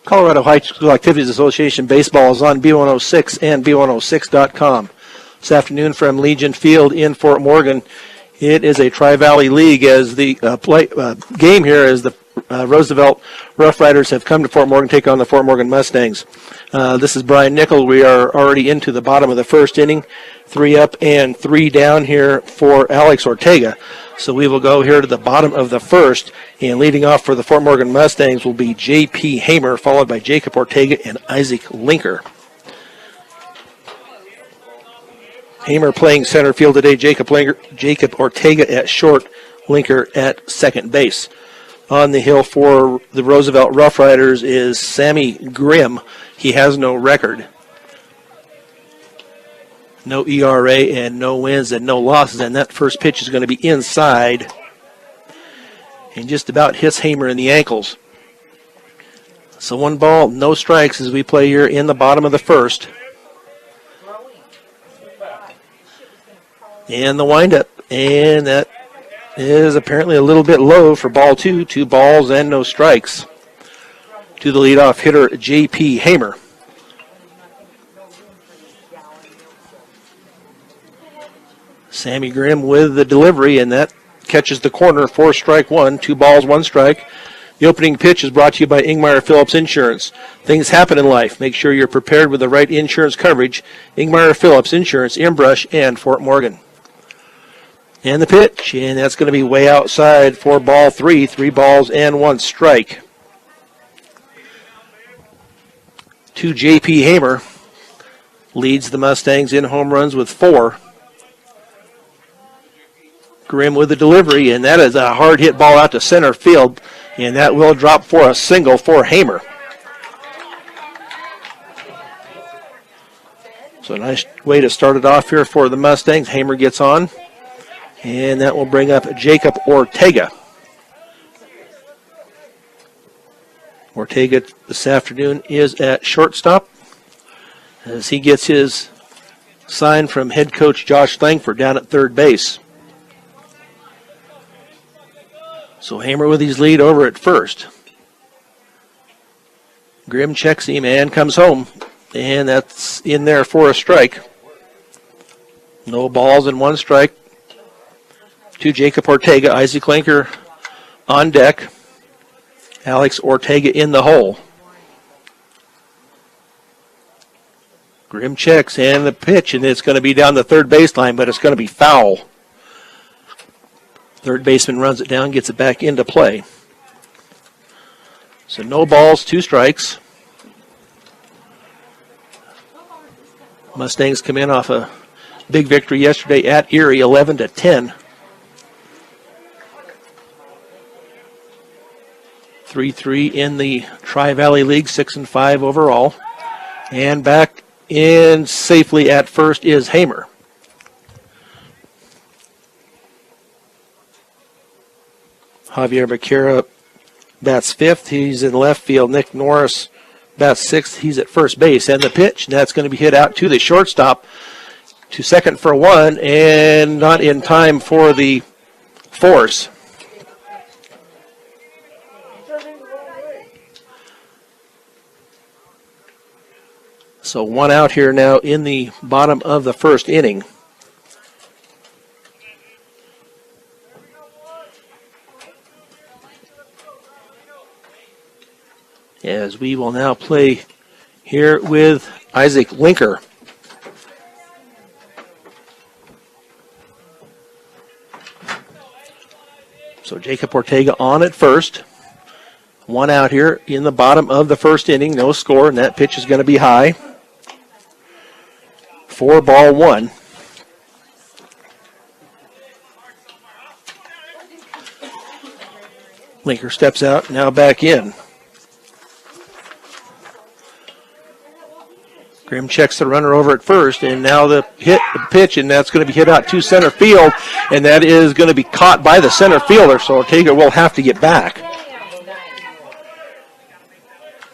Colorado High School Activities Association baseball is on B106 and B106.com. This afternoon from Legion Field in Fort Morgan, it is a Tri-Valley League as the game here as the Roosevelt Rough Riders have come to Fort Morgan to take on the Fort Morgan Mustangs. This is Brian Nickel. We are already into the bottom of the first inning. 3 up and 3 down here for Alex Ortega. So we will go here to the bottom of the first, and leading off for the Fort Morgan Mustangs will be J.P. Hamer, followed by Jacob Ortega and Isaac Linker. Hamer playing center field today, Jacob Ortega at short, Linker at second base. On the hill for the Roosevelt Rough Riders is Sammy Grimm. He has no record. No ERA and no wins and no losses, and that first pitch is going to be inside and just about hits Hamer in the ankles. So 1 ball, no strikes as we play here in the bottom of the first. And the windup, and that is apparently a little bit low for ball 2. 2 balls and no strikes to the leadoff hitter, J.P. Hamer. Sammy Grimm with the delivery, and that catches the corner for strike 1. 2 balls, 1 strike. The opening pitch is brought to you by Ingmeyer Phillips Insurance. Things happen in life. Make sure you're prepared with the right insurance coverage. Ingmeyer Phillips Insurance, Inbrush, and Fort Morgan. And the pitch, and that's going to be way outside for ball 3. 3 balls and 1 strike. To J.P. Hamer. Leads the Mustangs in home runs with 4. Grimm with the delivery, and that is a hard hit ball out to center field, and that will drop for a single for Hamer. So a nice way to start it off here for the Mustangs. Hamer gets on, and that will bring up Jacob Ortega. Ortega this afternoon is at shortstop as he gets his sign from head coach Josh Langford down at third base. So Hamer with his lead over at first. Grimm checks him and comes home. And that's in there for a strike. No balls and 1 strike to Jacob Ortega. Isaac Linker on deck. Alex Ortega in the hole. Grimm checks and the pitch, and it's going to be down the third baseline, but it's going to be foul. Third baseman runs it down, gets it back into play. So no balls, 2 strikes. Mustangs come in off a big victory yesterday at Erie, 11-10. 3-3 in the Tri-Valley League, 6-5 overall. And back in safely at first is Hamer. Javier Becerra bats 5th. He's in left field. Nick Norris bats 6th. He's at first base. And the pitch, and that's going to be hit out to the shortstop. To second for 1, and not in time for the force. So 1 out here now in the bottom of the first inning. As we will now play here with Isaac Linker. So Jacob Ortega on at first. 1 out here in the bottom of the first inning. No score, and that pitch is going to be high. 4-1. Linker steps out, now back in. Grimm checks the runner over at first, and now the pitch, and that's going to be hit out to center field, and that is going to be caught by the center fielder, so Ortega will have to get back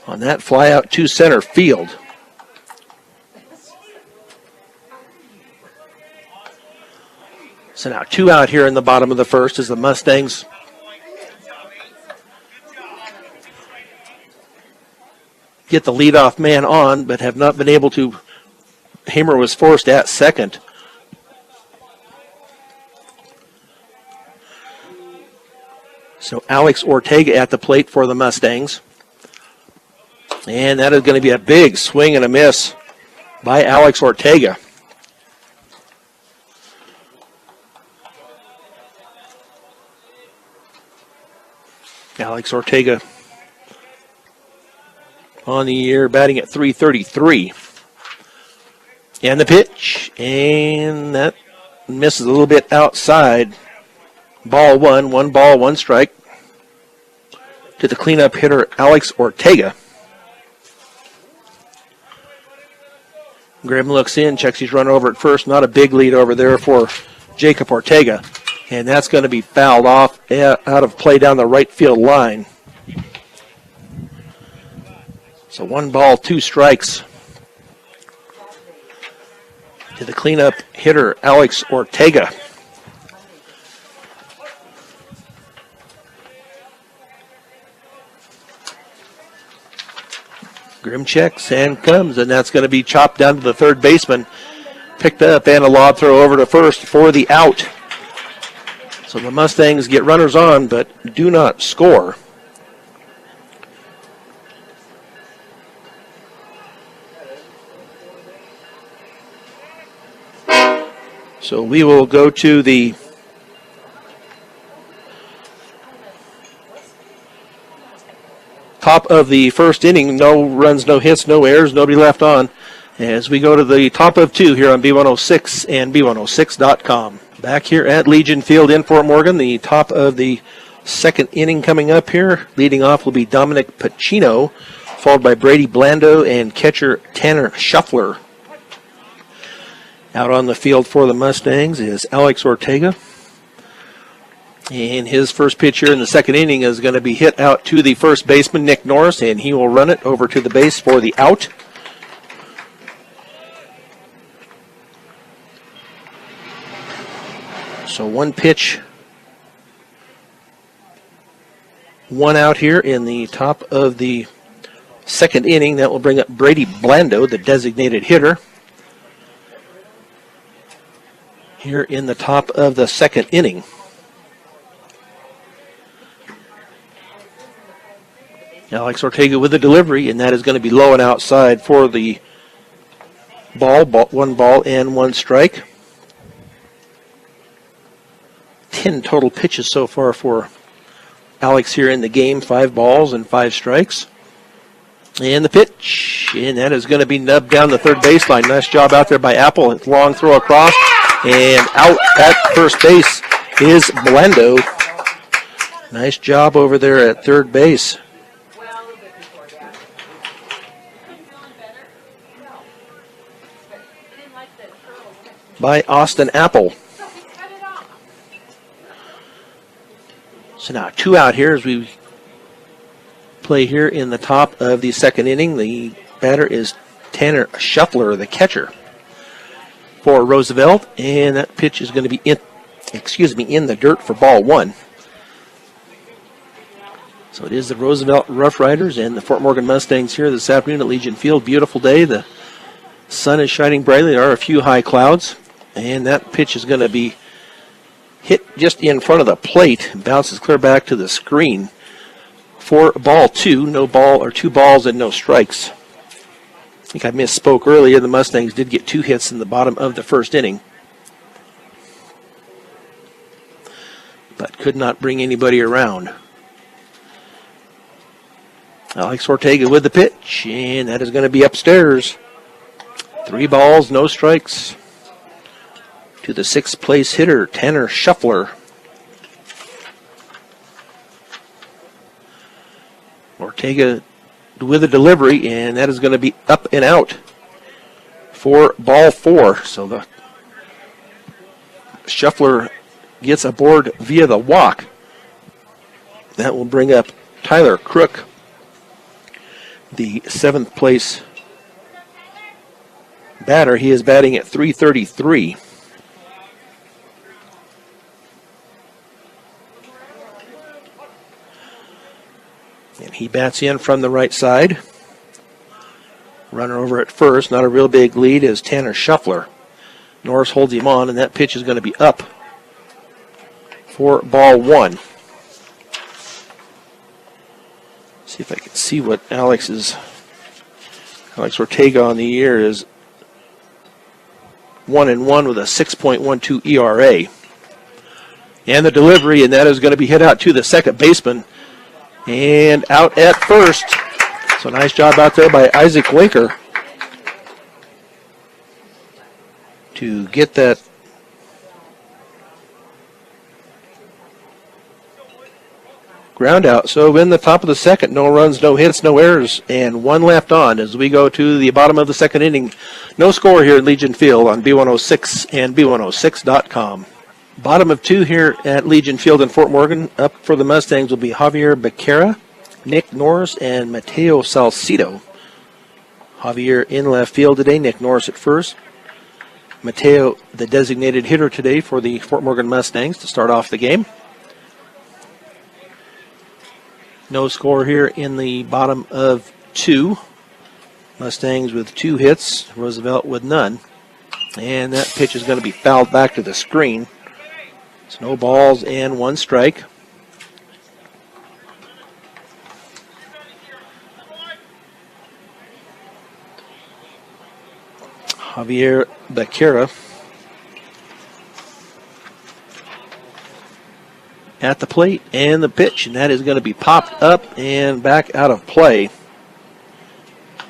on that fly out to center field. So now 2 out here in the bottom of the first as the Mustangs get the leadoff man on, but have not been able to. Hamer was forced at second. So Alex Ortega at the plate for the Mustangs. And that is going to be a big swing and a miss by Alex Ortega. Alex Ortega on the year, batting at .333. And the pitch, and that misses a little bit outside. Ball one ball, one strike to the cleanup hitter, Alex Ortega. Grimm looks in, checks his run over at first. Not a big lead over there for Jacob Ortega. And that's going to be fouled off out of play down the right field line. So 1 ball, 2 strikes to the cleanup hitter, Alex Ortega. Grimm checks and comes, and that's going to be chopped down to the third baseman. Picked up and a lob throw over to first for the out. So the Mustangs get runners on, but do not score. So we will go to the top of the first inning. No runs, no hits, no errors, nobody left on. As we go to the top of 2 here on B106 and B106.com. Back here at Legion Field in Fort Morgan, the top of the second inning coming up here. Leading off will be Dominic Pacino, followed by Brady Blando and catcher Tanner Shuffler. Out on the field for the Mustangs is Alex Ortega. And his first pitch here in the second inning is going to be hit out to the first baseman, Nick Norris, and he will run it over to the base for the out. So 1 pitch, 1 out here in the top of the second inning. That will bring up Brady Blando, the designated hitter. Here in the top of the second inning. Alex Ortega with the delivery, and that is going to be low and outside for the ball. 1 ball and 1 strike. 10 total pitches so far for Alex here in the game. 5 balls and 5 strikes. And the pitch, and that is going to be nubbed down the third baseline. Nice job out there by Apple. Long throw across, and out at first base is Blando. Nice job over there at third base. By Austin Apple. So now 2 out here as we play here in the top of the second inning. The batter is Tanner Shuffler, the catcher for Roosevelt, and that pitch is going to be in the dirt for ball 1. So it is the Roosevelt Rough Riders and the Fort Morgan Mustangs here this afternoon at Legion Field. Beautiful day. The sun is shining brightly. There are a few high clouds, and that pitch is going to be hit just in front of the plate and bounces clear back to the screen for ball 2. No ball or 2 balls and no strikes. I think I misspoke earlier. The Mustangs did get 2 hits in the bottom of the first inning, but could not bring anybody around. Alex Ortega with the pitch, and that is going to be upstairs. 3 balls, no strikes to the 6th place hitter, Tanner Shuffler. Ortega with a delivery, and that is going to be up and out for ball 4. So the Shuffler gets aboard via the walk. That will bring up Tyler Crook, the 7th place batter. He is batting at .333. And he bats in from the right side. Runner over at first, not a real big lead, is Tanner Shuffler. Norris holds him on, and that pitch is going to be up for ball one. See if I can see what Alex Ortega on the year is 1-1 with a 6.12 ERA. And the delivery, and that is going to be hit out to the second baseman and out at first. So nice job out there by Isaac Winker to get that ground out. So in the top of the second, no runs, no hits, no errors, and one left on as we go to the bottom of the second inning. No score here at Legion Field on B106 and B106.com. Bottom of two here at Legion Field in Fort Morgan. Up for the Mustangs will be Javier Becerra, Nick Norris, and Mateo Salcido. Javier in left field today, Nick Norris at first. Mateo, the designated hitter today for the Fort Morgan Mustangs to start off the game. No score here in the bottom of two. Mustangs with 2 hits, Roosevelt with none. And that pitch is going to be fouled back to the screen. It's no balls and 1 strike. Javier Becerra at the plate, and the pitch, and that is going to be popped up and back out of play.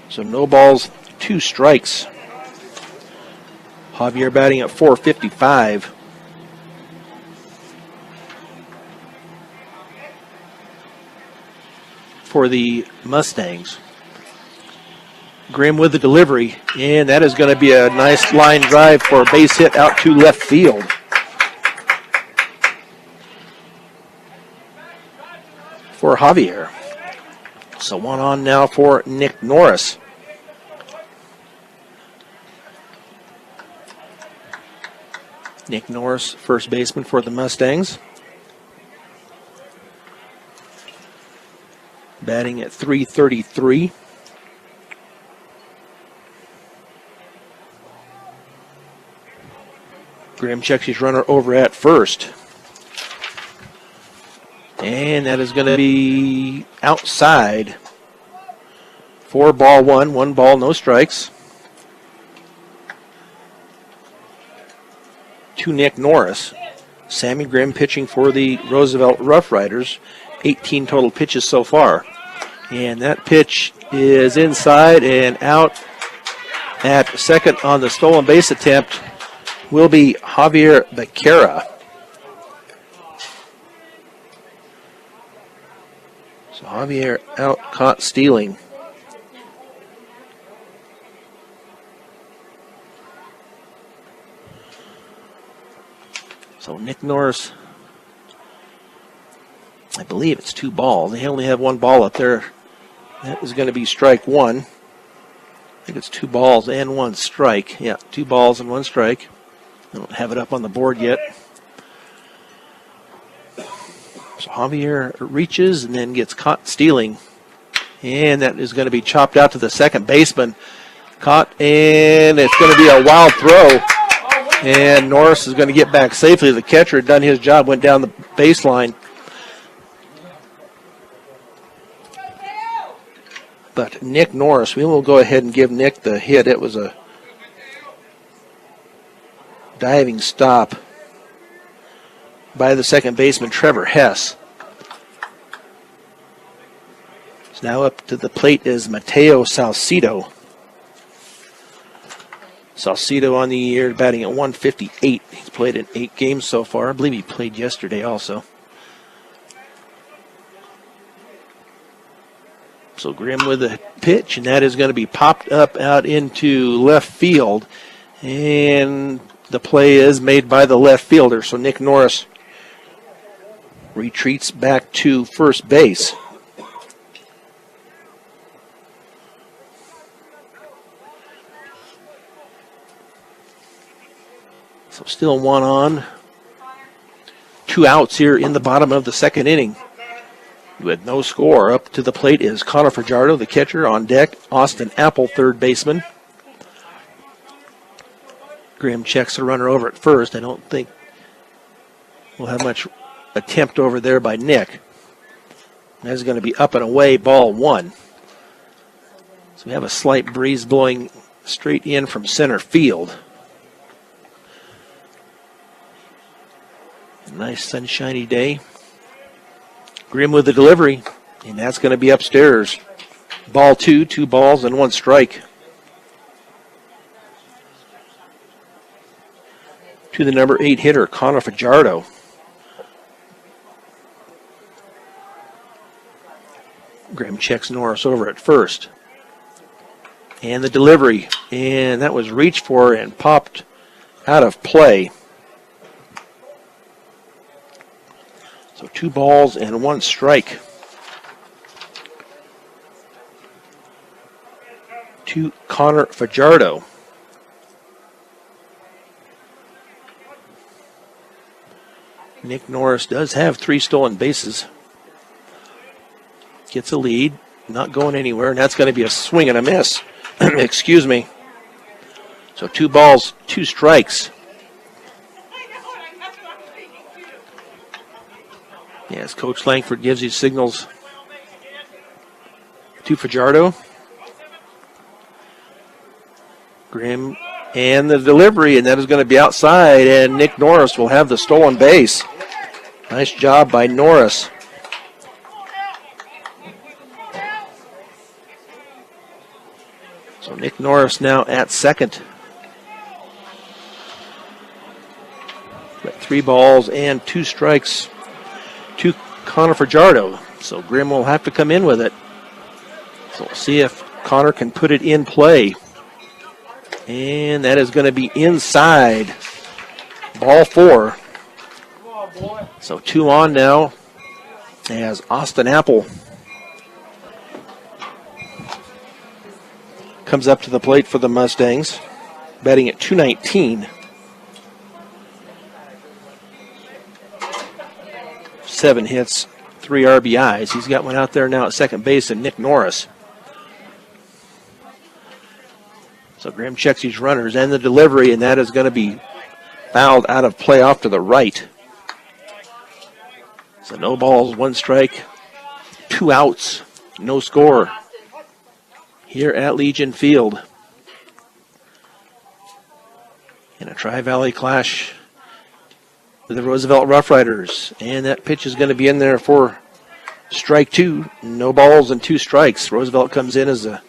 So no balls, 2 strikes. Javier batting at .455. For the Mustangs. Grimm with the delivery, and that is going to be a nice line drive for a base hit out to left field. For Javier. So one on now for Nick Norris. Nick Norris, first baseman for the Mustangs. Batting at .333. Graham checks his runner over at first. And that is going to be outside for ball one. 1 ball, no strikes. To Nick Norris. Sammy Grimm pitching for the Roosevelt Rough Riders. 18 total pitches so far. And that pitch is inside and out at second on the stolen base attempt will be Javier Becerra. So Javier out caught stealing. So Nick Norris, I believe it's 2 balls. They only have 1 ball up there. That is going to be strike 1. I think it's 2 balls and 1 strike. Yeah, 2 balls and 1 strike. I don't have it up on the board yet. So Javier reaches and then gets caught stealing. And that is going to be chopped out to the second baseman. Caught, and it's going to be a wild throw. And Norris is going to get back safely. The catcher had done his job, went down the baseline. But Nick Norris, we will go ahead and give Nick the hit. It was a diving stop by the second baseman, Trevor Hess. So now up to the plate is Mateo Salcido. Salcido on the year, batting at .158. He's played in 8 games so far. I believe he played yesterday also. So Grimm with a pitch, and that is going to be popped up out into left field. And the play is made by the left fielder. So Nick Norris retreats back to first base. So still 1 on. 2 outs here in the bottom of the second inning. With no score, up to the plate is Connor Fajardo, the catcher. On deck, Austin Apple, third baseman. Grimm checks the runner over at first. I don't think we'll have much attempt over there by Nick. That's going to be up and away, ball one. So we have a slight breeze blowing straight in from center field. Nice sunshiny day. Grimm with the delivery, and that's going to be upstairs. Ball two, 2 balls and 1 strike. To the number 8 hitter, Connor Fajardo. Grimm checks Norris over at first. And the delivery, and that was reached for and popped out of play. So 2 balls and 1 strike. To Connor Fajardo. Nick Norris does have 3 stolen bases. Gets a lead, not going anywhere, and that's going to be a swing and a miss. Excuse me. So 2 balls, 2 strikes. Yes, Coach Langford gives you signals to Fajardo. Grimm and the delivery, and that is going to be outside, and Nick Norris will have the stolen base. Nice job by Norris. So Nick Norris now at second. Got 3 balls and 2 strikes to Connor Fajardo. So Grimm will have to come in with it. So we'll see if Connor can put it in play. And that is going to be inside. Ball 4. So 2 on now as Austin Apple comes up to the plate for the Mustangs, batting at .219. 7 hits, 3 RBIs. He's got one out there now at second base, and Nick Norris. So Grimm checks these runners and the delivery, and that is going to be fouled out of play off to the right. So no balls, 1 strike, 2 outs, no score here at Legion Field. In a Tri-Valley clash with the Roosevelt Rough Riders. And that pitch is going to be in there for strike 2. No balls and 2 strikes. Roosevelt comes in as a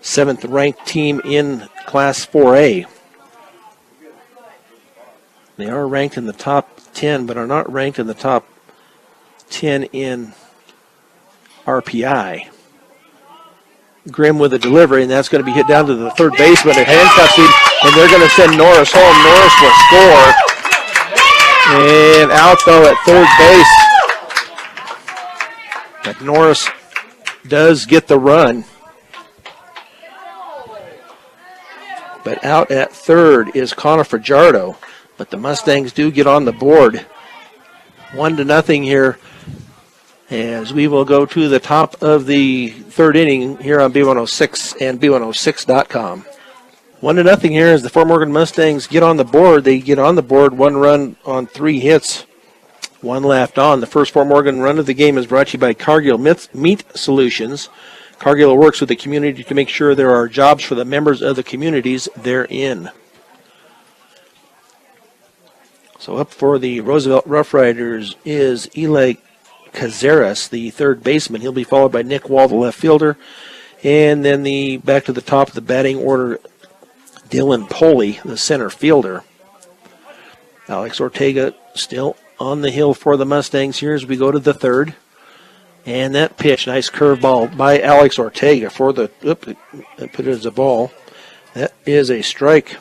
7th ranked team in Class 4A. They are ranked in the top 10, but are not ranked in the top 10 in RPI. Grimm with a delivery, and that's going to be hit down to the third baseman. It handcuffs him, and they're going to send Norris home. Norris will score. And out, though, at third base. But Norris does get the run. But out at third is Connor Fajardo. But the Mustangs do get on the board. 1-0 here, as we will go to the top of the third inning here on B106 and B106.com. 1-0 here as the Fort Morgan Mustangs get on the board. They get on the board 1 run on 3 hits, 1 left on. The first Fort Morgan run of the game is brought to you by Cargill Meat Solutions. Cargill works with the community to make sure there are jobs for the members of the communities they're in. So up for the Roosevelt Rough Riders is Eli Cazares, the third baseman. He'll be followed by Nick Wall, the left fielder. And then back to the top of the batting order, Dylan Poley, the center fielder. Alex Ortega still on the hill for the Mustangs here as we go to the third. And that pitch, nice curveball by Alex Ortega for the, put it as a ball. That is a strike.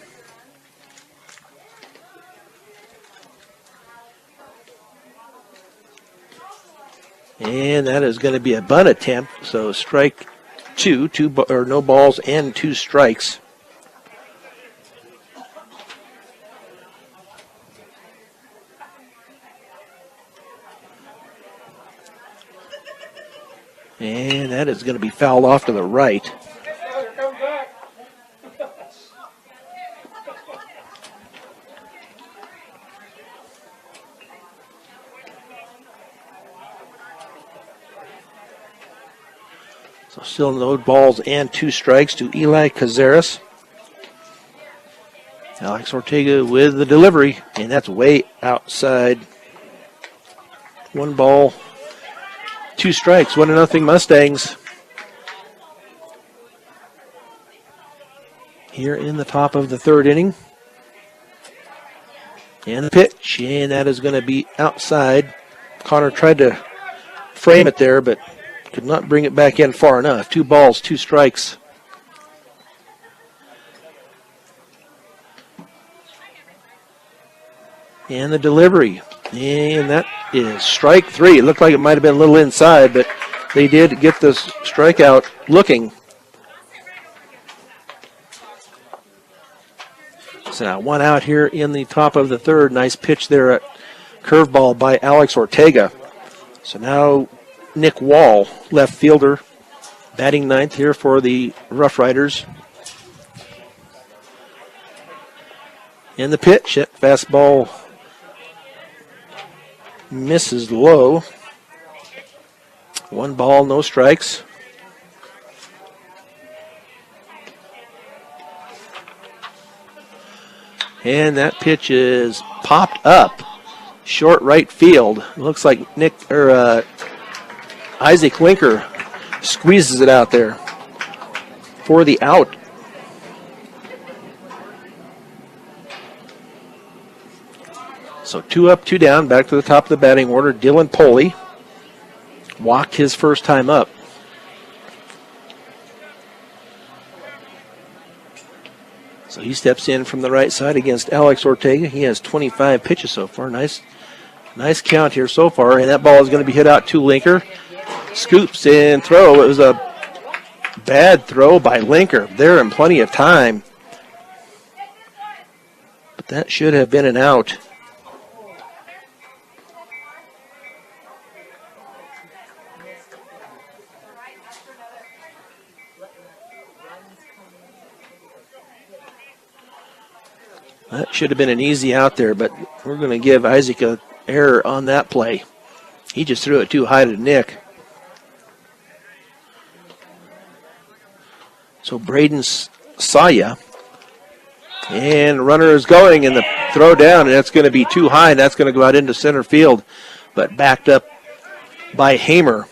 And that is going to be a bunt attempt. So strike 2, no balls and 2 strikes. And that is going to be fouled off to the right. So still no balls and 2 strikes to Eli Cazares. Alex Ortega with the delivery, and that's way outside. 1 ball, 2 strikes, 1-0 Mustangs. Here in the top of the 3rd inning. And the pitch, and that is going to be outside. Connor tried to frame it there, but could not bring it back in far enough. 2 balls, 2 strikes. And the delivery. And that is strike 3. It looked like it might have been a little inside, but they did get the strikeout looking. So now 1 out here in the top of the 3rd. Nice pitch there at curveball by Alex Ortega. So now Nick Wall, left fielder, batting 9th here for the Rough Riders. And the pitch, that fastball misses low. 1 ball, no strikes. And that pitch is popped up, short right field. Looks like Isaac Winker squeezes it out there for the out. So 2 up, 2 down, back to the top of the batting order. Dylan Poley walked his first time up. So he steps in from the right side against Alex Ortega. He has 25 pitches so far. Nice count here so far. And that ball is going to be hit out to Linker. Scoops and throw. It was a bad throw by Linker. There in plenty of time. But that should have been an out. That should have been an easy out there, but we're going to give Isaac an error on that play. He just threw it too high to Nick. So Braden Saya. And runner is going, and the throw down, and that's going to be too high, and that's going to go out into center field, but backed up by Hamer.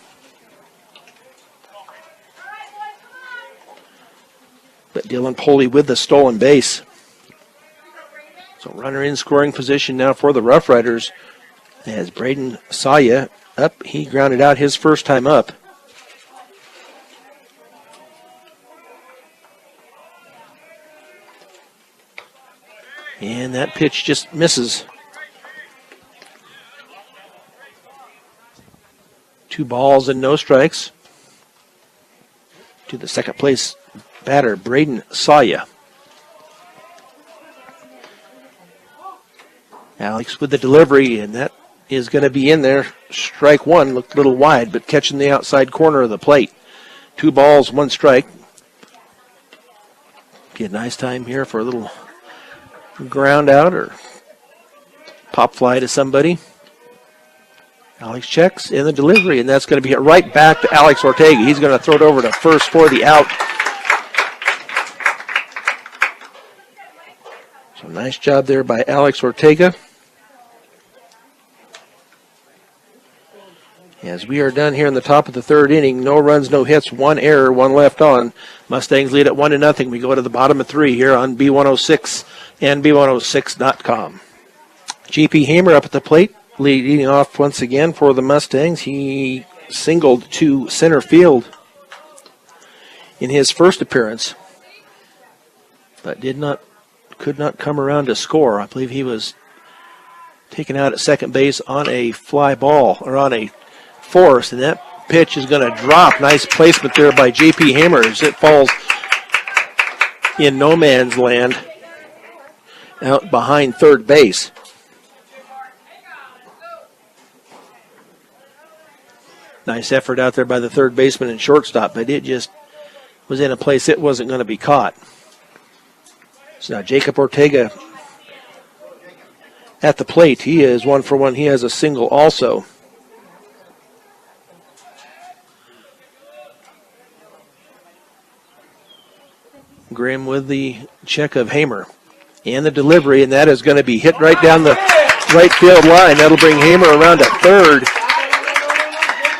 But Dylan Poley with the stolen base. So runner in scoring position now for the Rough Riders as Braden Saya up. He grounded out his first time up. And that pitch just misses. 2 balls and no strikes to the second place batter, Braden Saya. Alex with the delivery, and that is going to be in there. Strike 1, looked a little wide, but catching the outside corner of the plate. 2 balls, 1 strike. Get a nice time here for a little ground out or pop fly to somebody. Alex checks in the delivery, and that's going to be hit right back to Alex Ortega. He's going to throw it over to first for the out. So nice job there by Alex Ortega. As we are done here in the top of the 3rd inning, no runs, no hits, 1 error, 1 left on. Mustangs lead at 1-0. We go to the bottom of 3 here on B106 and B106.com. J.P. Hamer up at the plate, leading off once again for the Mustangs. He singled to center field in his first appearance, but could not come around to score. I believe he was taken out at second base on a fly ball, or on a force, and that pitch is going to drop. Nice placement there by J.P. Hamer as it falls in no man's land out behind third base. Nice effort out there by the third baseman and shortstop, but it just was in a place it wasn't going to be caught. So now Jacob Ortega at the plate. He is 1 for 1. He has a single also. Grimm with the check of Hamer. And the delivery, and that is going to be hit right down the right field line. That'll bring Hamer around to third.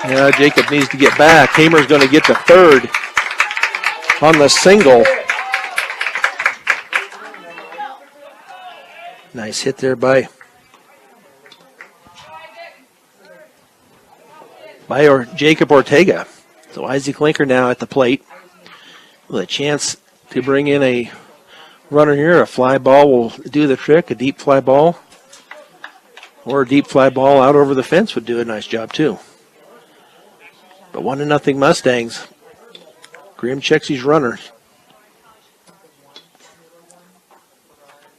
Now Jacob needs to get back. Hamer's going to get to third on the single. Nice hit there by Jacob Ortega. So Isaac Linker now at the plate with a chance to bring in a runner here. A fly ball will do the trick. A deep fly ball or a deep fly ball out over the fence would do a nice job too. But 1-0 Mustangs. Grimm checks his runners.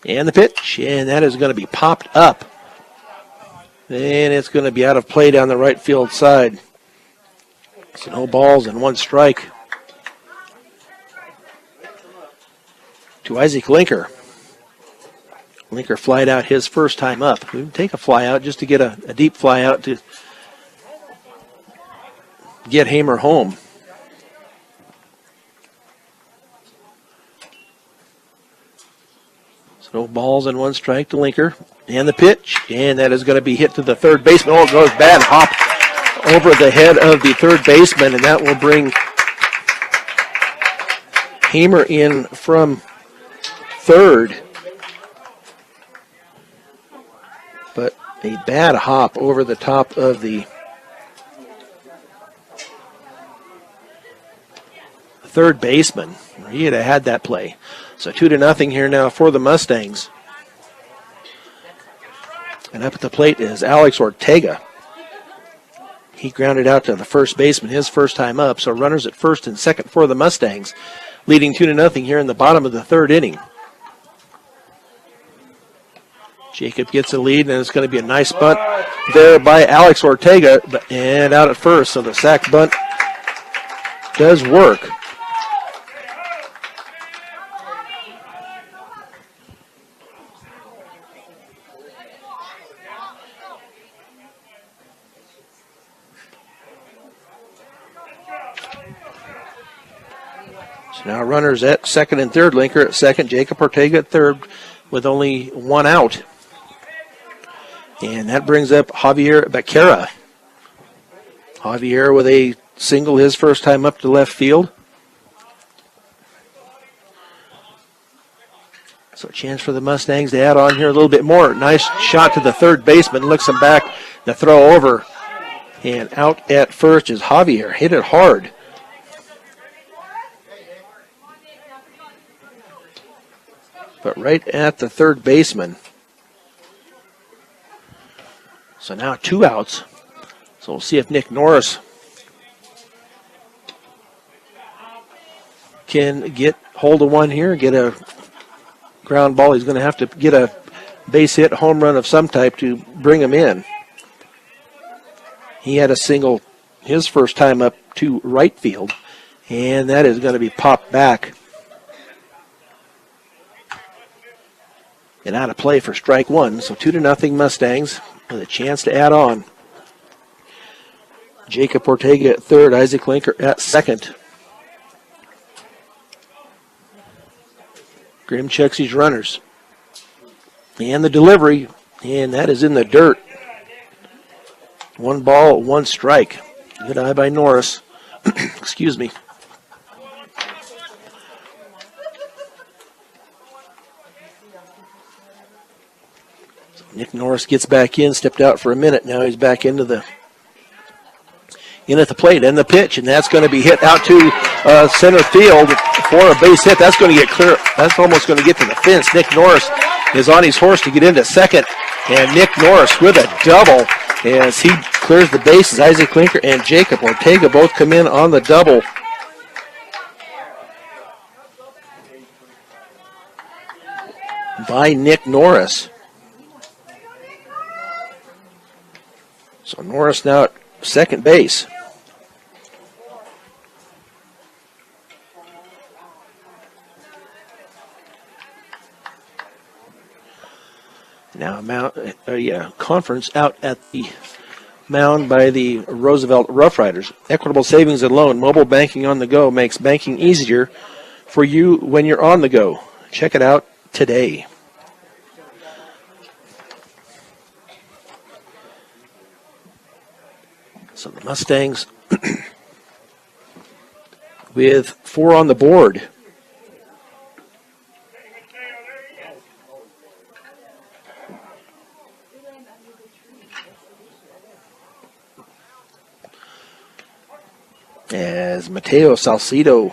And the pitch, and that is going to be popped up. And it's going to be out of play down the right field side. So no balls and 1 strike to Isaac Linker. Linker flied out his first time up. We would take a fly out just to get a deep fly out to get Hamer home. So no balls and 1 strike to Linker. And the pitch, and that is going to be hit to the third baseman. Oh, it goes bad, hop over the head of the third baseman, and that will bring Hamer in from third. But a bad hop over the top of the third baseman. He had that play. So 2-0 here now for the Mustangs. And up at the plate is Alex Ortega. He grounded out to the first baseman his first time up. So runners at first and second for the Mustangs, leading 2-0 here in the bottom of the third inning. Jacob gets a lead, and it's going to be a nice bunt there by Alex Ortega, and out at first. So the sac bunt does work. Now runners at second and third. Linker at second, Jacob Ortega at third with only 1 out. And that brings up Javier Becerra. Javier with a single his first time up to left field. So a chance for the Mustangs to add on here a little bit more. Nice shot to the third baseman. Looks him back. The throw over. And out at first is Javier. Hit it hard. But right at the third baseman. So now 2 outs. So we'll see if Nick Norris can get hold of one here, get a ground ball. He's going to have to get a base hit, home run of some type to bring him in. He had a single his first time up to right field, and that is going to be popped back. And out of play for strike 1. So 2-0 Mustangs with a chance to add on. Jacob Ortega at third, Isaac Linker at second. Grimm checks his runners. And the delivery, and that is in the dirt. 1 ball, 1 strike. Good eye by Norris. Excuse me. Nick Norris gets back in, stepped out for a minute. Now he's back in at the plate, and the pitch, and that's going to be hit out to center field for a base hit. That's going to get clear. That's almost going to get to the fence. Nick Norris is on his horse to get into second, and Nick Norris with a double as he clears the bases. Isaac Linker and Jacob Ortega both come in on the double. By Nick Norris. So Norris now at second base. Now, conference out at the mound by the Roosevelt Rough Riders. Equitable Savings and Loan, mobile banking on the go makes banking easier for you when you're on the go. Check it out today. So the Mustangs with 4 on the board. As Mateo Salcido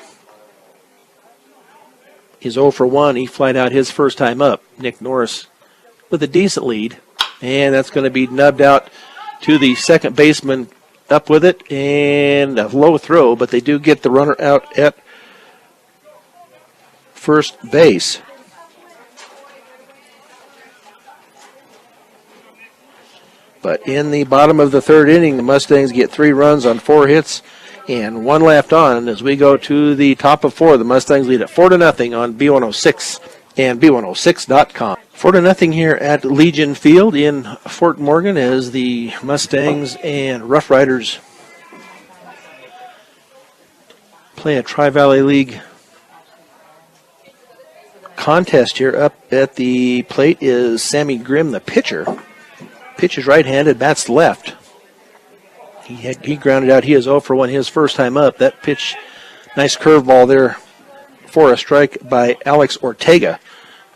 is 0 for 1. He flied out his first time up. Nick Norris with a decent lead. And that's going to be nubbed out to the second baseman up with it. And a low throw, but they do get the runner out at first base. But in the bottom of the third inning, the Mustangs get 3 runs on 4 hits and 1 left on. As we go to the top of 4, the Mustangs lead at 4-0 on B106 and B106.com. 4-0 here at Legion Field in Fort Morgan as the Mustangs and Rough Riders play a Tri-Valley League contest here. Up at the plate is Sammy Grimm, the pitcher. Pitches right-handed, bats left. He grounded out. He is 0 for 1 his first time up. That pitch, nice curveball there for a strike by Alex Ortega.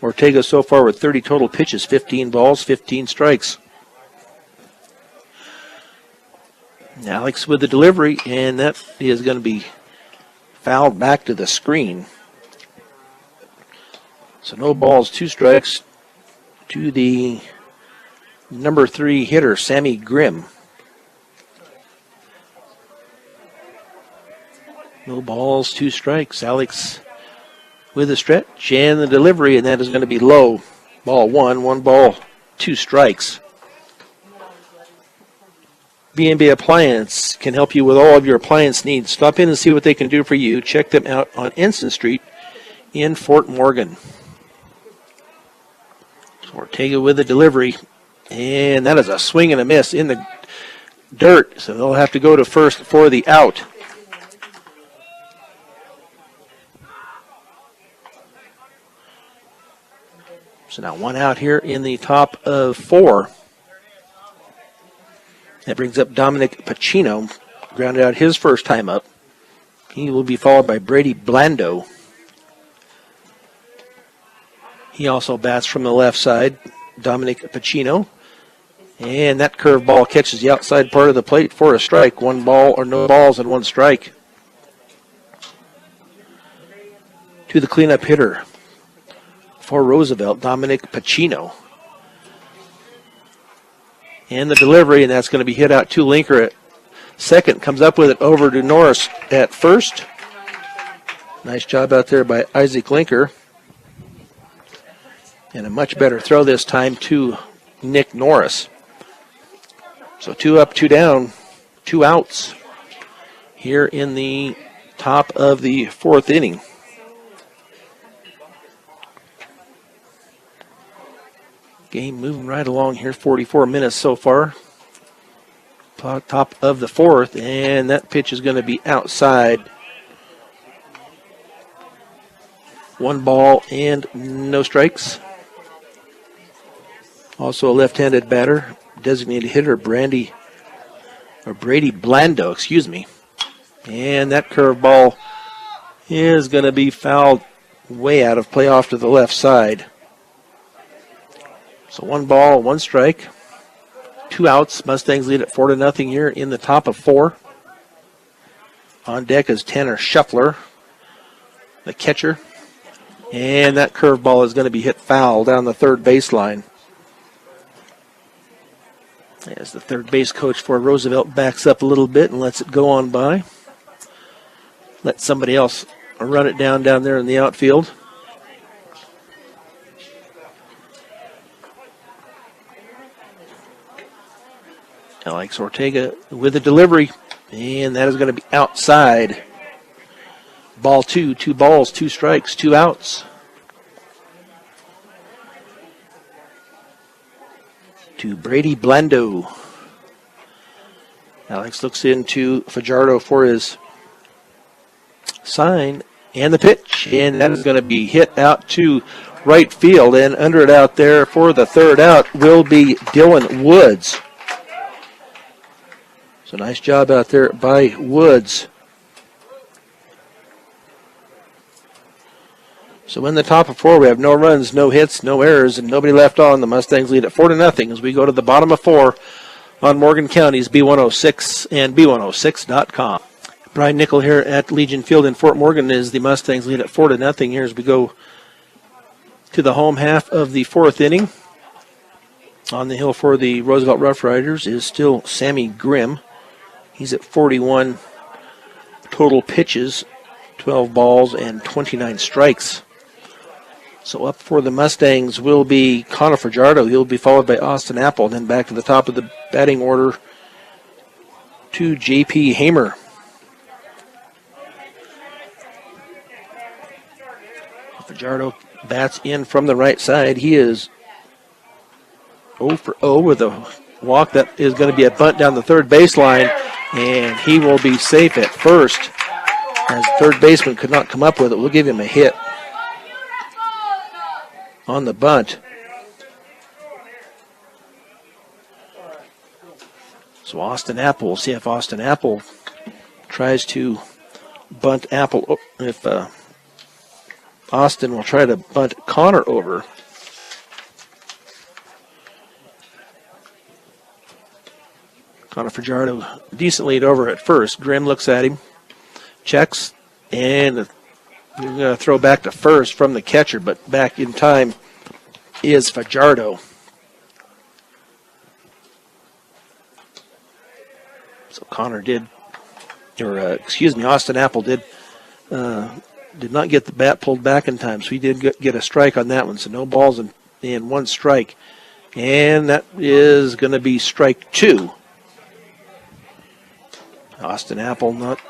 Ortega so far with 30 total pitches, 15 balls, 15 strikes. Alex with the delivery, and that is going to be fouled back to the screen. So no balls, 2 strikes to the number 3 hitter, Sammy Grimm. No balls, 2 strikes. Alex with a stretch and the delivery, and that is going to be low. Ball 1 ball, 2 strikes. B&B Appliance can help you with all of your appliance needs. Stop in and see what they can do for you. Check them out on Ensign Street in Fort Morgan. Ortega with the delivery, and that is a swing and a miss in the dirt, so they'll have to go to first for the out. So now 1 out here in the top of 4. That brings up Dominic Pacino, grounded out his first time up. He will be followed by Brady Blando. He also bats from the left side, Dominic Pacino. And that curveball catches the outside part of the plate for a strike. 1 ball or no balls and 1 strike. To the cleanup hitter for Roosevelt, Dominic Pacino. And the delivery, and that's going to be hit out to Linker at second. Comes up with it over to Norris at first. Nice job out there by Isaac Linker. And a much better throw this time to Nick Norris. So 2 up, 2 down, 2 outs here in the top of the 4th inning. Game moving right along here, 44 minutes so far. Top of the 4th, and that pitch is going to be outside. 1 ball and no strikes. Also a left-handed batter, designated hitter Brady Blando, And that curveball is going to be fouled way out of play off to the left side. So 1 ball, 1 strike, 2 outs. Mustangs lead at 4-0 here in the top of 4. On deck is Tanner Shuffler, the catcher. And that curveball is going to be hit foul down the third baseline. As the third base coach for Roosevelt backs up a little bit and lets it go on by. Let somebody else run it down there in the outfield. Alex Ortega with a delivery, and that is going to be outside. Ball 2, 2 balls, 2 strikes, 2 outs. to Brady Blando. Alex looks into Fajardo for his sign and the pitch, and that is going to be hit out to right field, and under it out there for the third out will be Dylan Woods. So nice job out there by Woods. So in the top of 4, we have no runs, no hits, no errors, and nobody left on. The Mustangs lead at 4-0 as we go to the bottom of 4 on Morgan County's B106 and B106.com. Brian Nickel here at Legion Field in Fort Morgan as the Mustangs lead at 4-0 here as we go to the home half of the 4th inning. On the hill for the Roosevelt Rough Riders is still Sammy Grimm. He's at 41 total pitches, 12 balls, and 29 strikes. So up for the Mustangs will be Connor Fajardo. He'll be followed by Austin Apple. Then back to the top of the batting order to J.P. Hamer. Fajardo bats in from the right side. He is 0 for 0 with a walk that is going to be a bunt down the third baseline, and he will be safe at first as the third baseman could not come up with it. We'll give him a hit on the bunt. So Austin Apple, we'll see if Austin Apple tries to bunt Apple. Oh, if Austin will try to bunt Connor over. Connor Fajardo decent lead over at first. Grimm looks at him, checks, and we're going to throw back to first from the catcher, but back in time is Fajardo. So Austin Apple did not get the bat pulled back in time, so he did get a strike on that one. So no balls and one strike. And that is going to be strike 2. Austin Apple not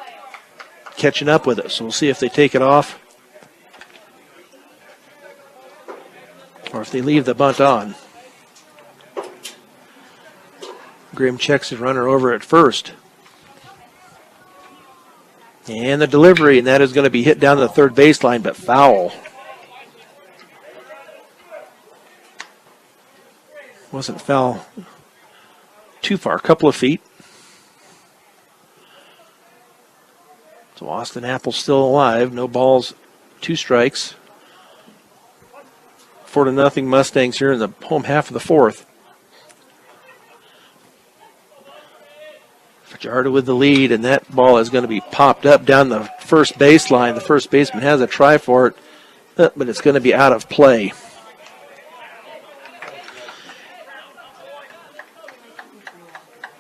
catching up with it, so we'll see if they take it off or if they leave the bunt on. Grimm checks his runner over at first. And the delivery, and that is going to be hit down the third baseline, but foul. Wasn't foul too far, a couple of feet. So Austin Apple's still alive. No balls, 2 strikes. 4-0 Mustangs here in the home half of the 4th. Fajardo with the lead, and that ball is going to be popped up down the first baseline. The first baseman has a try for it, but it's going to be out of play.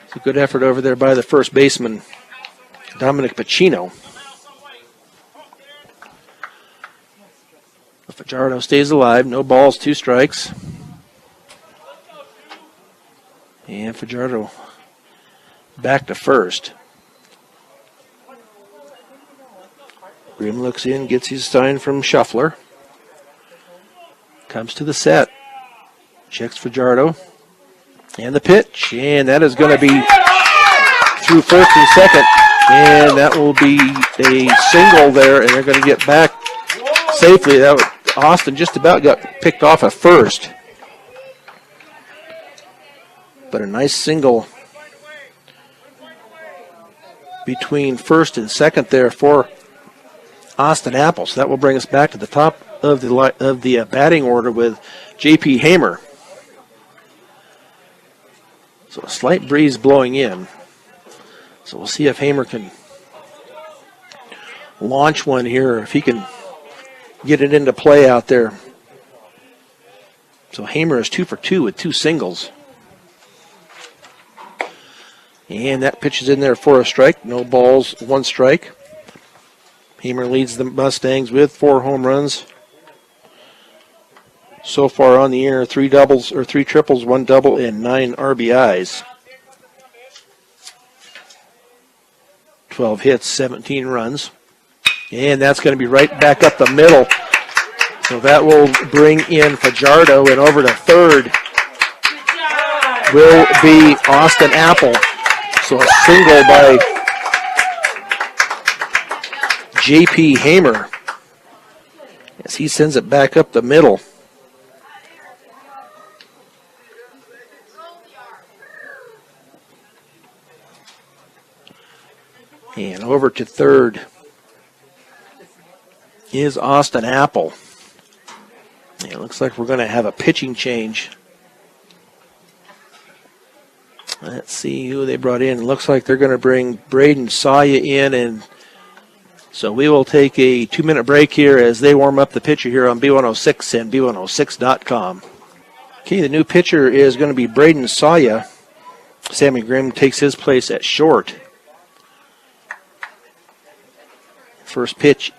It's a good effort over there by the first baseman, Dominic Pacino. Fajardo stays alive. No balls, 2 strikes. And Fajardo back to first. Grimm looks in, gets his sign from Shuffler. Comes to the set. Checks Fajardo. And the pitch. And that is going to be through first and second. And that will be a single there. And they're going to get back safely. Austin just about got picked off at first. But a nice single between first and second there for Austin Apple. So that will bring us back to the top of the batting order with J.P. Hamer. So a slight breeze blowing in. So we'll see if Hamer can launch one here, if he can get it into play out there. So Hamer is 2 for 2 with 2 singles. And that pitch is in there for a strike. No balls, 1 strike. Hamer leads the Mustangs with 4 home runs so far on the year. 3 doubles or 3 triples, 1 double, and 9 RBIs. 12 hits, 17 runs. And that's going to be right back up the middle. So that will bring in Fajardo and over to third. will be Austin Apple. So a single by J.P. Hamer as he sends it back up the middle. And over to third is Austin Apple. And it looks like we're going to have a pitching change. Let's see who they brought in. It looks like they're going to bring Braden Saya in, and so we will take a 2-minute break here as they warm up the pitcher here on B106 and B106.com. Okay, the new pitcher is going to be Braden Saya. Sammy Grimm takes his place at short. First pitch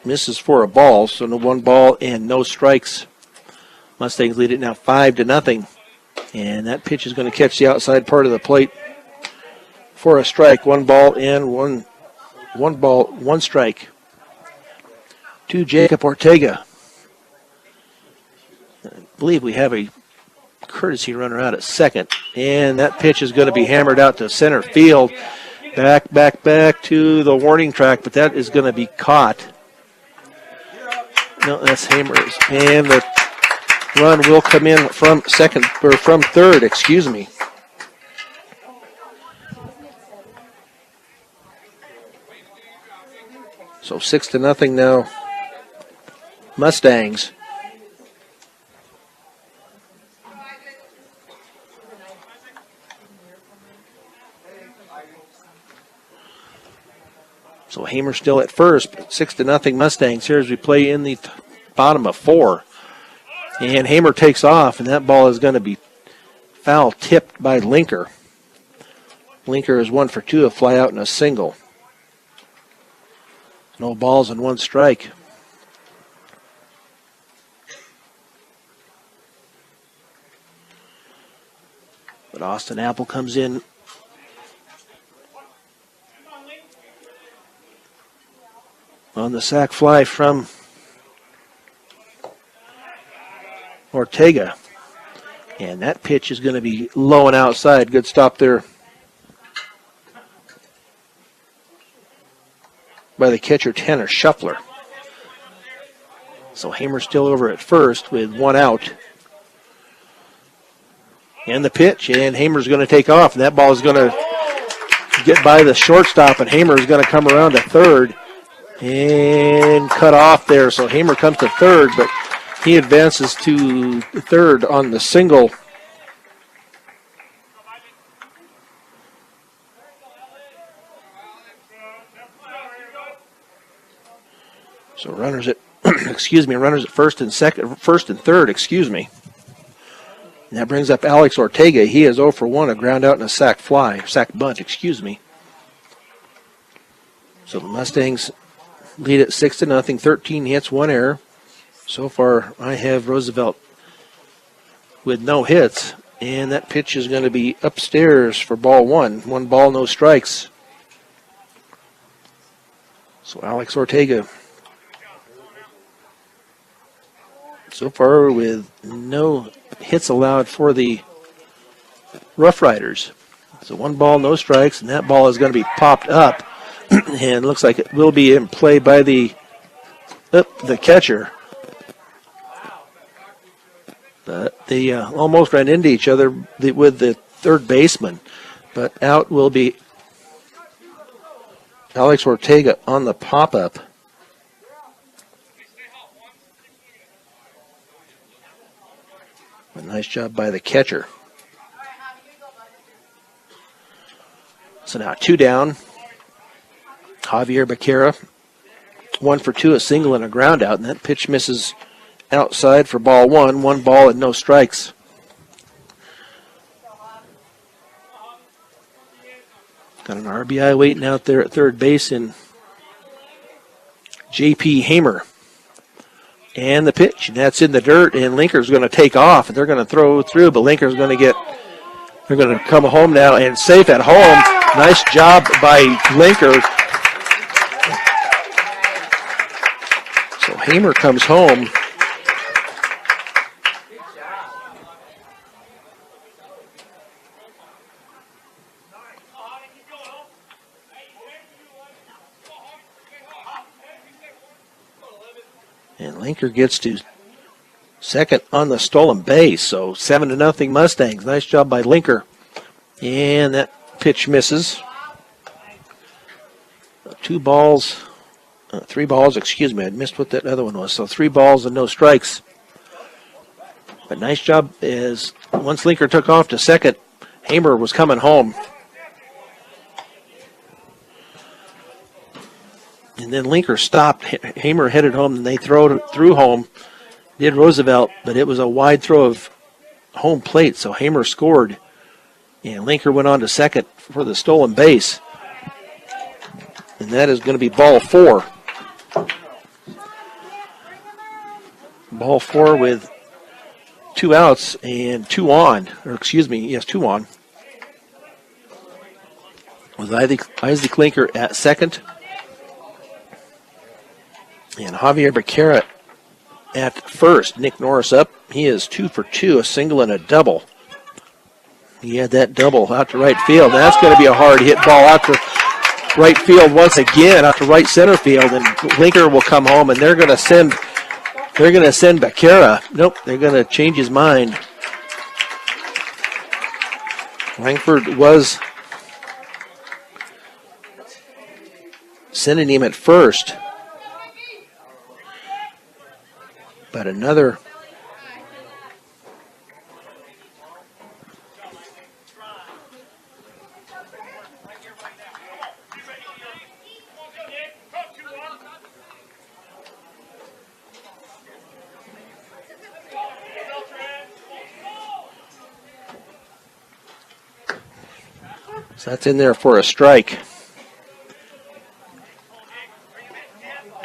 misses for a ball, so no 1 ball and no strikes. Mustangs lead it now 5-0. And that pitch is going to catch the outside part of the plate for a strike. 1 ball and one ball, 1 strike to Jacob Ortega. I believe we have a courtesy runner out at second. And that pitch is going to be hammered out to center field. Back to the warning track, but that is going to be caught. No, that's Hamer's. And the run will come in from third, excuse me. So 6-0 now. Mustangs. So Hamer still at first, but 6-0 Mustangs here as we play in the bottom of 4. And Hamer takes off, and that ball is going to be foul tipped by Linker. Linker is 1 for 2, a fly out and a single. No balls and 1 strike. But Austin Apple comes in on the sac fly from Ortega. And that pitch is going to be low and outside. Good stop there by the catcher, Tanner Shuffler. So Hamer's still over at first with 1 out. And the pitch, and Hamer's going to take off. And that ball is going to get by the shortstop, and Hamer is going to come around to third and cut off there. So Hamer comes to third, but he advances to third on the single. So runners at runners at first and third, And that brings up Alex Ortega. He is 0 for 1, a ground out and a sac bunt. So the Mustangs lead at 6-0, 13 hits, 1 error. So far, I have Roosevelt with no hits, and that pitch is going to be upstairs for ball 1. 1 ball, no strikes. So Alex Ortega, so far with no hits allowed for the Rough Riders. So 1 ball, no strikes, and that ball is going to be popped up, and looks like it will be in play by the catcher. But they almost ran into each other with the third baseman. But out will be Alex Ortega on the pop-up. A nice job by the catcher. So now 2 down. Javier Becerra, 1 for 2, a single and a ground out, and that pitch misses outside for ball 1. 1 ball and no strikes. Got an RBI waiting out there at third base in J.P. Hamer. And the pitch, and that's in the dirt, and Linker's going to take off, and they're going to throw through, but Linker's going to they're going to come home now and safe at home. Nice job by Linker. So Hamer comes home. And Linker gets to second on the stolen base. So 7-0 Mustangs. Nice job by Linker. And that pitch misses. 3 balls, I missed what that other one was. So 3 balls and no strikes. But nice job is once Linker took off to second, Hamer was coming home. And then Linker stopped. Hamer headed home, and they threw home. Did Roosevelt, but it was a wide throw of home plate, so Hamer scored. And Linker went on to second for the stolen base. And that is going to be ball 4. Ball 4 with 2 outs and 2 on. 2 on. With Isaac Linker at second. And Javier Becerra at first. Nick Norris up. He is 2 for 2, a single and a double. He had that double out to right field. That's going to be a hard hit ball out to right field once again, out to right center field, and Linker will come home, and they're going to send Becerra. Nope, they're going to change his mind. Langford was sending him at first, but another so that's in there for a strike.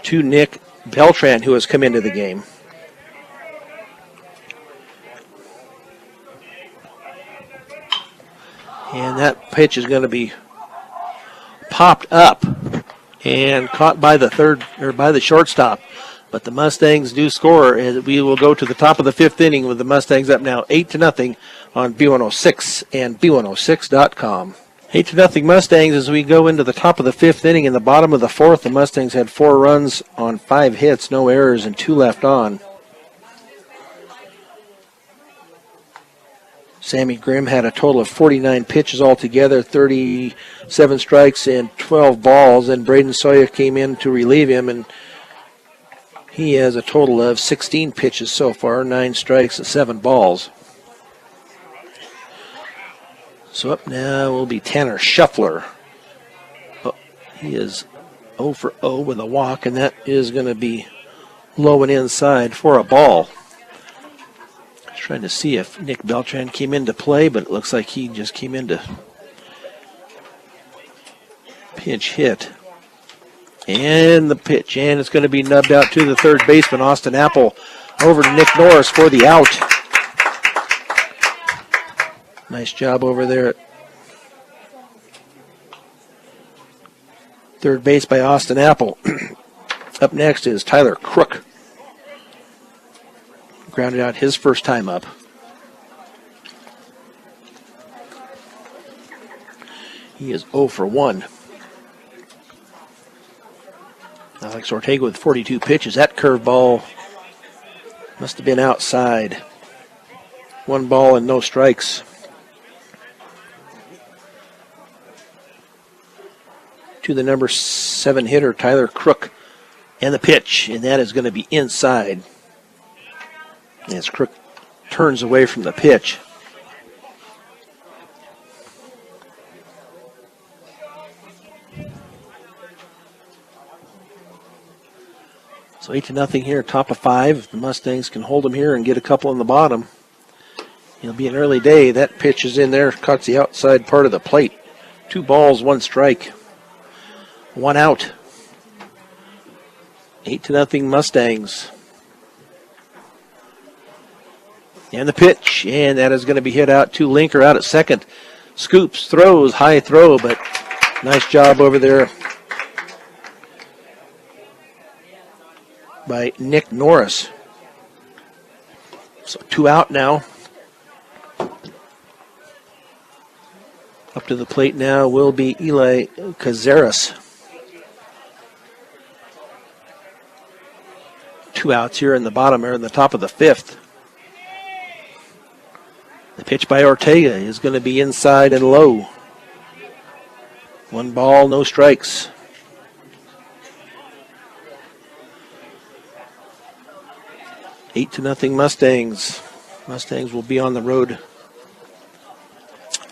To Nick Beltran, who has come into the game. And that pitch is going to be popped up and caught by the shortstop. But the Mustangs do score, and we will go to the top of the 5th inning with the Mustangs up now 8-0 on B106 and B106.com. 8-0 Mustangs as we go into the top of the 5th inning. In the bottom of the 4th, the Mustangs had 4 runs on 5 hits, no errors, and 2 left on. Sammy Grimm had a total of 49 pitches altogether, 37 strikes and 12 balls, and Braden Sawyer came in to relieve him, and he has a total of 16 pitches so far, 9 strikes and 7 balls. So up now will be Tanner Shuffler. Oh, he is 0 for 0 with a walk, and that is going to be low and inside for a ball. Trying to see if Nick Beltran came into play, but it looks like he just came into pinch hit. And the pitch, and it's going to be nubbed out to the third baseman, Austin Apple, over to Nick Norris for the out. Nice job over there at third base by Austin Apple. Up next is Tyler Crook. Grounded out his first time up. He is 0 for 1. Alex Ortega with 42 pitches. That curveball must have been outside. 1 ball and no strikes. To the number 7 hitter, Tyler Crook. And the pitch, and that is going to be inside. As Crook turns away from the pitch. So 8-0 here, top of 5. If the Mustangs can hold them here and get a couple on the bottom, it'll be an early day. That pitch is in there, cuts the outside part of the plate. 2 balls, 1 strike. 1 out. 8-0 Mustangs. And the pitch, and that is going to be hit out to Linker out at second. Scoops, throws, high throw, but nice job over there by Nick Norris. So 2 out now. Up to the plate now will be Eli Cazares. 2 outs here in the bottom or in the top of the 5th. The pitch by Ortega is going to be inside and low. 1 ball, no strikes. 8-0 Mustangs. Mustangs will be on the road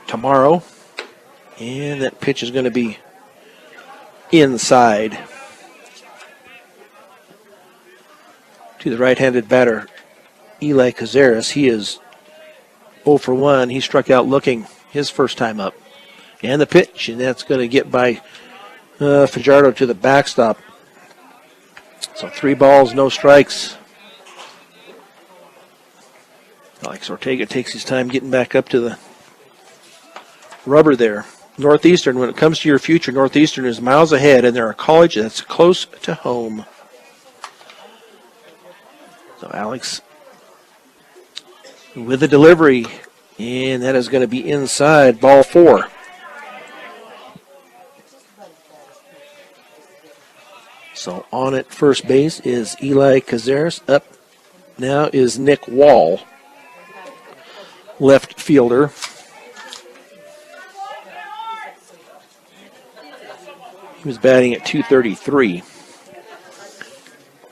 tomorrow. And that pitch is going to be inside to the right-handed batter, Eli Cazares. He is 0 for 1. He struck out looking his first time up. And the pitch, and that's going to get by Fajardo to the backstop. So 3 balls, no strikes. Alex Ortega takes his time getting back up to the rubber there. Northeastern, when it comes to your future, Northeastern is miles ahead, and they're a college that's close to home. So Alex with the delivery, and that is going to be inside, ball 4. So on at first base is Eli Cazares. Up now is Nick Wall, left fielder. He was batting at .233.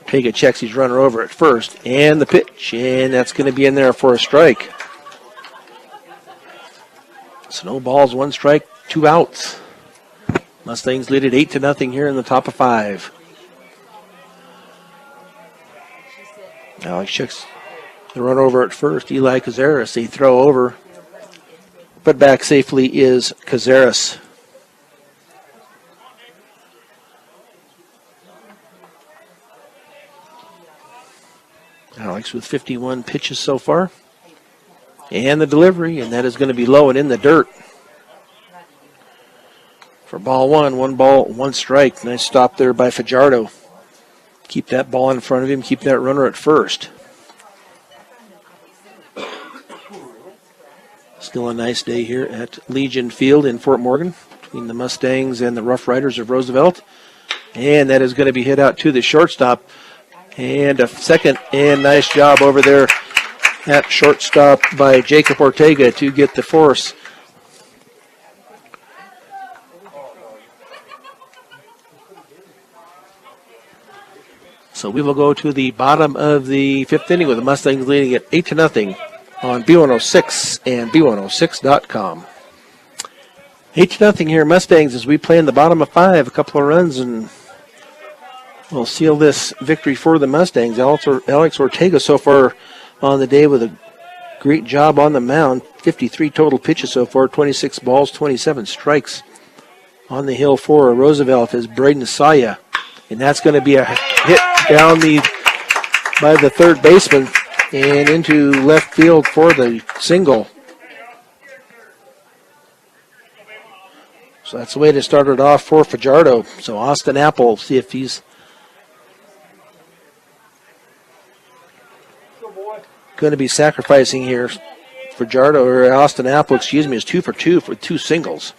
Ortega checks his runner over at first, and the pitch, and that's going to be in there for a strike. So no balls, 1 strike, 2 outs. Mustangs lead it 8-0 here in the top of 5. Alex checks the run over at first. Eli Cazares, they throw over, but back safely is Cazares. Alex with 51 pitches so far. And the delivery, and that is going to be low and in the dirt. For ball 1, 1 ball, 1 strike. Nice stop there by Fajardo. Keep that ball in front of him, keep that runner at first. Still a nice day here at Legion Field in Fort Morgan between the Mustangs and the Rough Riders of Roosevelt. And that is going to be hit out to the shortstop. And a second, and nice job over there at shortstop by Jacob Ortega to get the force. So we will go to the bottom of the 5th inning with the Mustangs leading at 8-0 on B106 and B106.com. 8-0 here, Mustangs, as we play in the bottom of 5. A couple of runs and we'll seal this victory for the Mustangs. Alex Ortega so far on the day with a great job on the mound. 53 total pitches so far, 26 balls, 27 strikes. On the hill for Roosevelt is Braden Saya. And that's going to be a hit down by the third baseman and into left field for the single. So that's the way to start it off for Fajardo. So Austin Apple, see if he's going to be sacrificing here. Fajardo, or Austin Apple, excuse me, is 2 for 2 for 2 singles.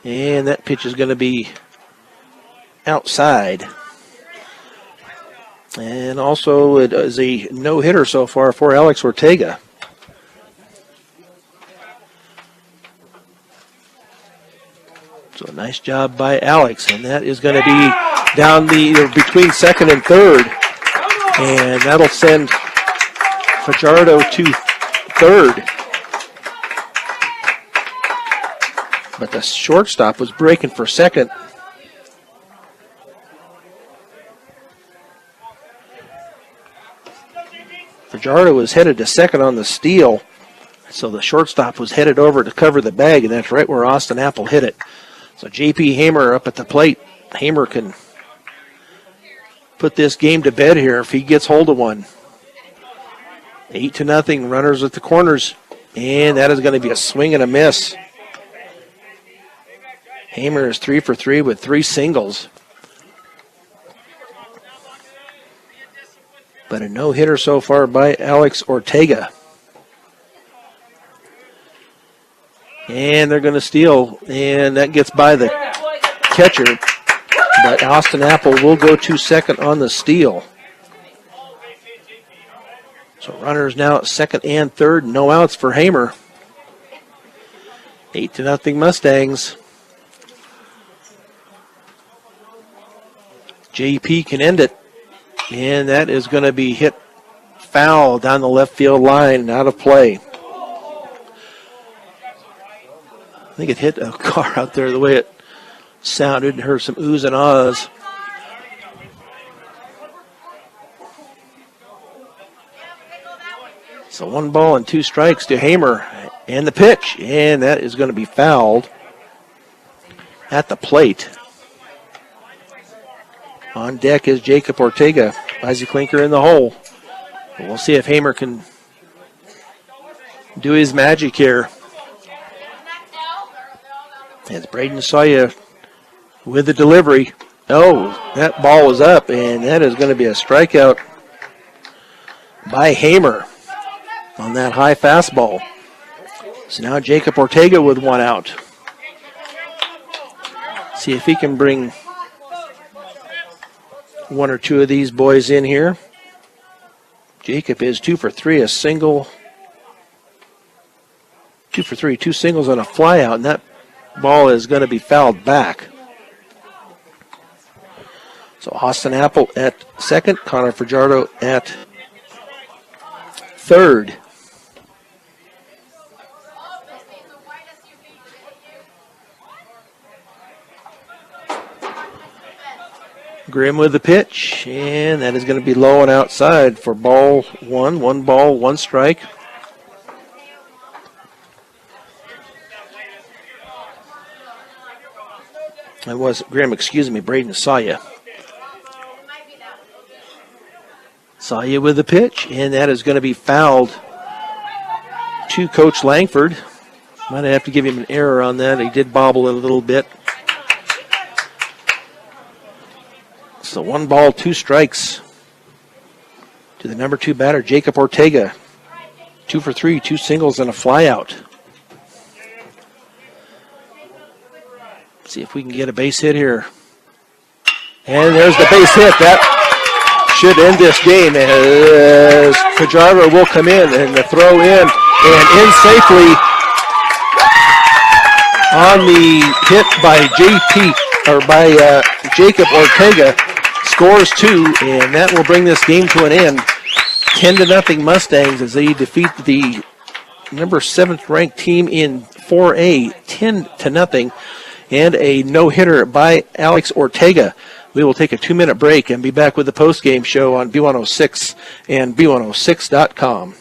And that pitch is going to be outside. And also it is a no-hitter so far for Alex Ortega. So a nice job by Alex, and that is going to be down between second and third, and that'll send Fajardo to third. But the shortstop was breaking for second. Fajardo was headed to second on the steal, so the shortstop was headed over to cover the bag, and that's right where Austin Apple hit it. So J.P. Hamer up at the plate. Hamer can put this game to bed here if he gets hold of one. 8-0, runners at the corners, and that is going to be a swing and a miss. Hamer is 3 for 3 with 3 singles. But a no-hitter so far by Alex Ortega. And they're going to steal, and that gets by the catcher. but Austin Apple will go to second on the steal. So runners now at second and third, no outs for Hamer. 8-0 Mustangs. JP can end it, and that is going to be hit foul down the left field line and out of play. I think it hit a car out there the way it sounded and heard some oohs and ahs. So 1 ball and 2 strikes to Hamer, and the pitch, and that is going to be fouled at the plate. On deck is Jacob Ortega. Isaac Linker in the hole. We'll see if Hamer can do his magic here. As Braden Sawyer with the delivery. Oh, that ball was up, and that is going to be a strikeout by Hamer on that high fastball. So now Jacob Ortega with 1 out. See if he can bring 1 or 2 of these boys in here. Jacob is 2 for 3, a single. 2 for 3, 2 singles and a fly out, and that ball is going to be fouled back. So Austin Apple at second, Connor Fajardo at third. Grimm with the pitch, and that is going to be low and outside for ball 1. 1 ball, 1 strike. It was Grimm, excuse me, Braden Saya. Saya with the pitch, and that is going to be fouled to Coach Langford. Might have to give him an error on that. He did bobble it a little bit. So 1 ball, 2 strikes to the number 2 batter, Jacob Ortega. 2 for 3, 2 singles and a fly out. See if we can get a base hit here. And there's the base hit. That should end this game as Fajardo will come in and the throw in and in safely on the hit by Jacob Ortega. Scores 2, and that will bring this game to an end. 10-0 Mustangs as they defeat the number 7th ranked team in 4A, 10-0, and a no-hitter by Alex Ortega. We will take a 2-minute break and be back with the post-game show on B106 and B106.com.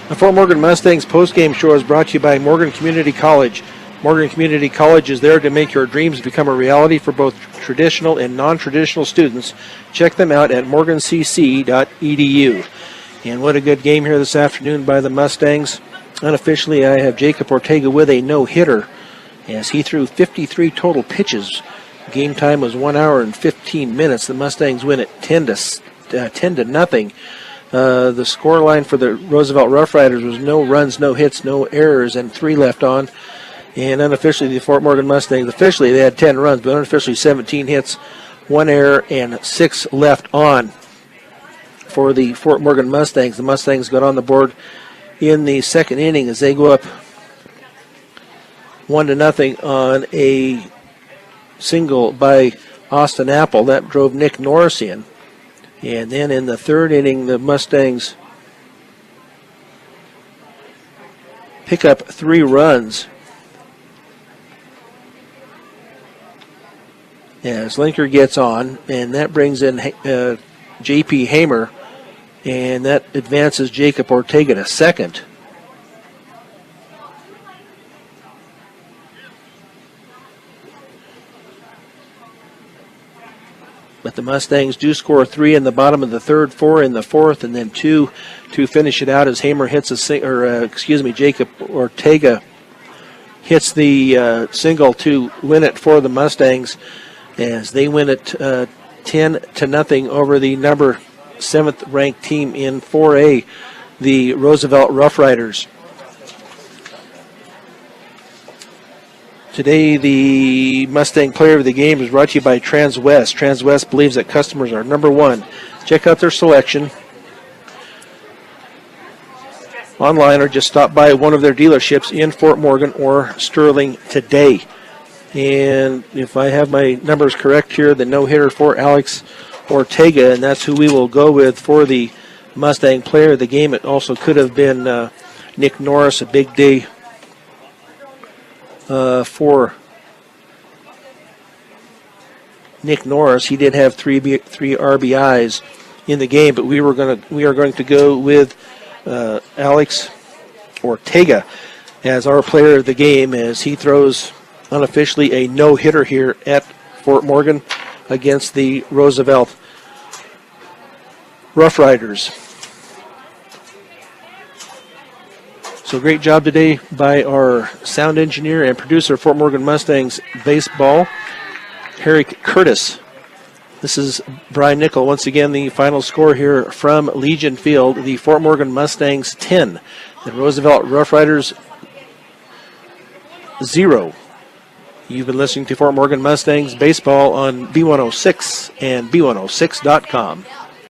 The Fort Morgan Mustangs post-game show is brought to you by Morgan Community College. Morgan Community College is there to make your dreams become a reality for both traditional and non-traditional students. Check them out at morgancc.edu. And what a good game here this afternoon by the Mustangs. Unofficially, I have Jacob Ortega with a no-hitter as he threw 53 total pitches. Game time was 1 hour and 15 minutes. The Mustangs win at 10-0. The score line for the Roosevelt Rough Riders was no runs, no hits, no errors, and 3 left on. And unofficially, the Fort Morgan Mustangs, officially they had 10 runs, but unofficially 17 hits, 1 error, and 6 left on for the Fort Morgan Mustangs. The Mustangs got on the board in the second inning as they go up 1-0 on a single by Austin Apple. That drove Nick Norris in. And then in the third inning, the Mustangs pick up 3 runs as Linker gets on, and that brings in J.P. Hamer, and that advances Jacob Ortega to second. But the Mustangs do score 3 in the bottom of the third, 4 in the fourth, and then 2 to finish it out as Hamer hits Jacob Ortega hits the single to win it for the Mustangs as they win it 10-0 over the number 7th ranked team in 4A, the Roosevelt Rough Riders. Today, the Mustang Player of the Game is brought to you by Transwest. Transwest believes that customers are number one. Check out their selection online or just stop by one of their dealerships in Fort Morgan or Sterling today. And if I have my numbers correct here, the no-hitter for Alex Ortega, and that's who we will go with for the Mustang Player of the Game. It also could have been Nick Norris, a big day for Nick Norris. He did have three RBIs in the game, but we are going to go with Alex Ortega as our player of the game, as he throws unofficially a no-hitter here at Fort Morgan against the Roosevelt Rough Riders. So great job today by our sound engineer and producer of Fort Morgan Mustangs baseball, Harry Curtis. This is Brian Nickel. Once again, the final score here from Legion Field, the Fort Morgan Mustangs 10, the Roosevelt Rough Riders 0. You've been listening to Fort Morgan Mustangs baseball on B106 and B106.com.